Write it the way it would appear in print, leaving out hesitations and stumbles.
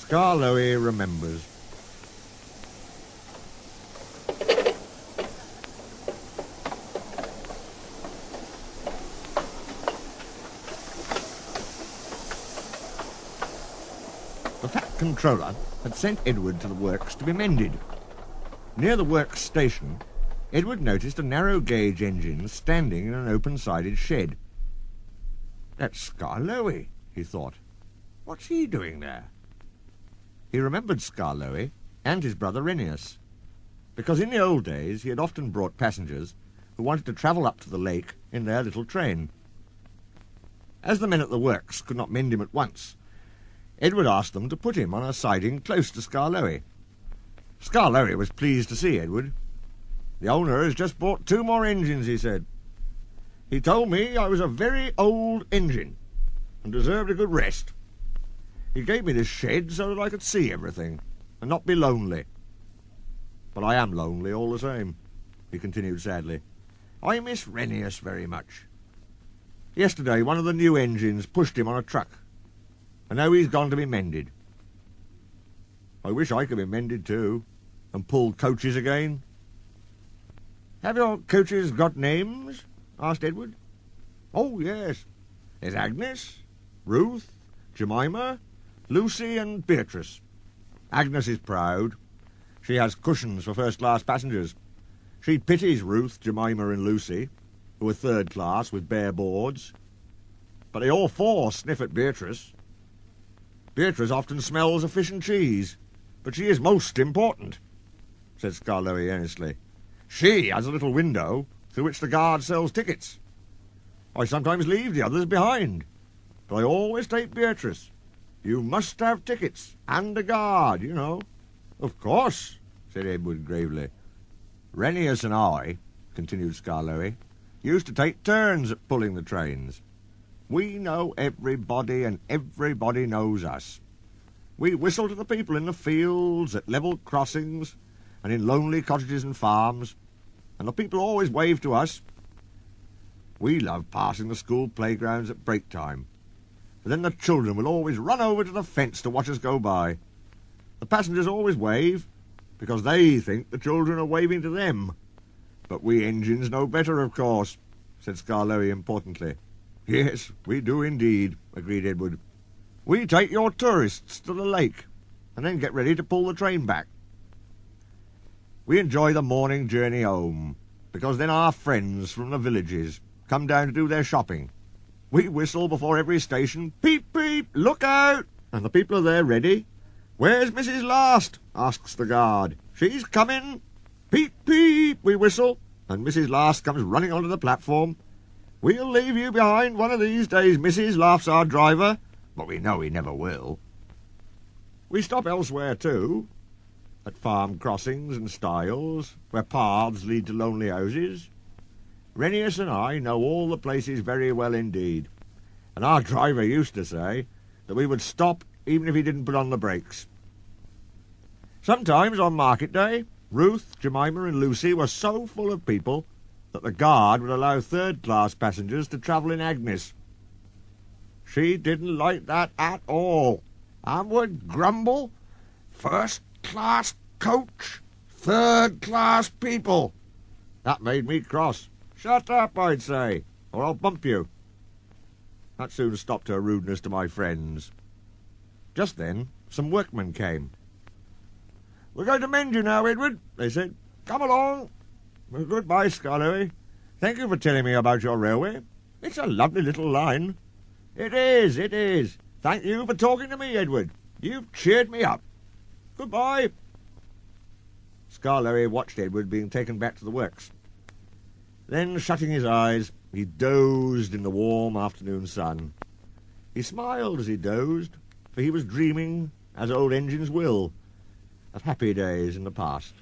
Skarloey Remembers. The Fat Controller had sent Edward to the works to be mended. Near the works station, Edward noticed a narrow-gauge engine standing in an open-sided shed. "That's Skarloey," he thought. "What's he doing there?" He remembered Skarloey and his brother Renius, because in the old days he had often brought passengers who wanted to travel up to the lake in their little train. As the men at the works could not mend him at once, Edward asked them to put him on a siding close to Skarloey. Skarloey was pleased to see Edward. "The owner has just bought 2 more engines," he said. "He told me I was a very old engine and deserved a good rest. He gave me this shed so that I could see everything and not be lonely. But I am lonely all the same," he continued sadly. "I miss Renius very much. Yesterday one of the new engines pushed him on a truck, and now he's gone to be mended. I wish I could be mended too, and pull coaches again." "Have your coaches got names?" asked Edward. "Oh, yes. There's Agnes, Ruth, Jemima, Lucy and Beatrice. Agnes is proud. She has cushions for first-class passengers. She pities Ruth, Jemima and Lucy, who are third class with bare boards. But they all 4 sniff at Beatrice. Beatrice often smells of fish and cheese, but she is most important," said Skarloey earnestly. "She has a little window through which the guard sells tickets. I sometimes leave the others behind, but I always take Beatrice. You must have tickets, and a guard, you know." "Of course," said Edward gravely. "Renius and I," continued Skarloey, "used to take turns at pulling the trains. We know everybody, and everybody knows us. We whistle to the people in the fields, at level crossings, and in lonely cottages and farms, and the people always wave to us. We love passing the school playgrounds at break time, for then the children will always run over to the fence to watch us go by. The passengers always wave, because they think the children are waving to them. But we engines know better, of course," said Skarloey importantly. "Yes, we do indeed," agreed Edward. "We take your tourists to the lake, and then get ready to pull the train back. We enjoy the morning journey home, because then our friends from the villages come down to do their shopping. We whistle before every station, 'Peep, peep, look out!' and the people are there ready. 'Where's Mrs. Last?' asks the guard. 'She's coming!' 'Peep, peep,' we whistle, and Mrs. Last comes running onto the platform. 'We'll leave you behind one of these days, Mrs.,' laughs our driver, but we know he never will. We stop elsewhere too, at farm crossings and stiles, where paths lead to lonely houses. Renius and I know all the places very well indeed, and our driver used to say that we would stop even if he didn't put on the brakes. Sometimes on market day, Ruth, Jemima and Lucy were so full of people that the guard would allow third-class passengers to travel in Agnes. She didn't like that at all, and would grumble, 'First-class coach, third-class people.' That made me cross. 'Shut up,' I'd say, 'or I'll bump you.' That soon stopped her rudeness to my friends. Just then some workmen came. 'We're going to mend you now, Edward,' they said. 'Come along.' Well, goodbye, Skarloey. Thank you for telling me about your railway. It's a lovely little line." "It is, it is. Thank you for talking to me, Edward. You've cheered me up. Goodbye." Skarloey watched Edward being taken back to the works. Then, shutting his eyes, he dozed in the warm afternoon sun. He smiled as he dozed, for he was dreaming, as old engines will, of happy days in the past.